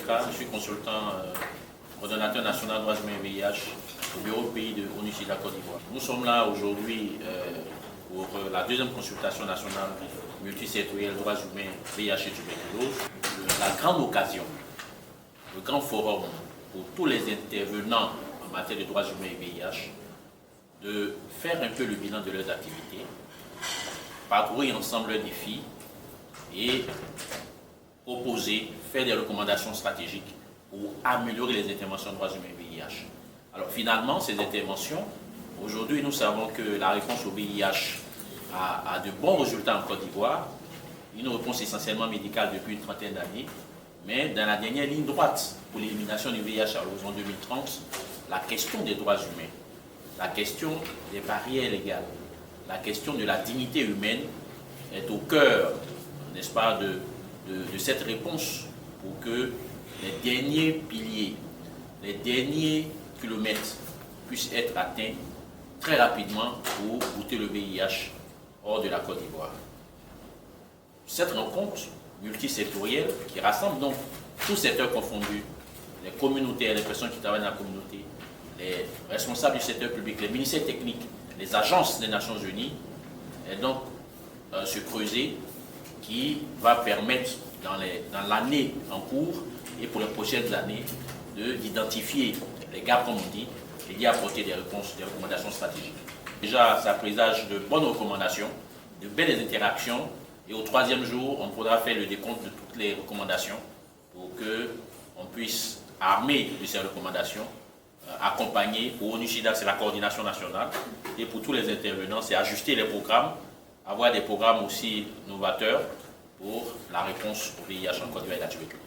Boubacar, je suis consultant coordonnateur national droits humains et VIH au bureau pays de ONU-SIDA Côte d'Ivoire. Nous sommes là aujourd'hui pour la deuxième consultation nationale multisectorielle droits humains, VIH et tuberculose. La grande occasion, le grand forum pour tous les intervenants en matière de droits humains et VIH de faire un peu le bilan de leurs activités, parcourir ensemble leurs défis et proposer, faire des recommandations stratégiques pour améliorer les interventions de droits humains et VIH. Alors finalement, ces interventions, aujourd'hui nous savons que la réponse au VIH a de bons résultats en Côte d'Ivoire, une réponse essentiellement médicale depuis une trentaine d'années, mais dans la dernière ligne droite pour l'élimination du VIH à l'horizon 2030, la question des droits humains, la question des barrières légales, la question de la dignité humaine est au cœur, n'est-ce pas, de cette réponse pour que les derniers piliers, les derniers kilomètres puissent être atteints très rapidement pour goûter le VIH hors de la Côte d'Ivoire. Cette rencontre multisectorielle qui rassemble donc tous secteurs confondus, les communautés, les personnes qui travaillent dans la communauté, les responsables du secteur public, les ministères techniques, les agences des Nations Unies, et donc se creuser qui va permettre dans l'année en cours et pour les prochaines années d'identifier les gaps, comme on dit, et d'y apporter des réponses, des recommandations stratégiques. Déjà, ça présage de bonnes recommandations, de belles interactions, et au troisième jour, on pourra faire le décompte de toutes les recommandations pour qu'on puisse armer de ces recommandations, accompagner. Pour ONU-SIDA, c'est la coordination nationale, et pour tous les intervenants, c'est ajuster les programmes, avoir des programmes aussi novateurs pour la réponse au VIH en Côte d'Ivoire et la tuberculose.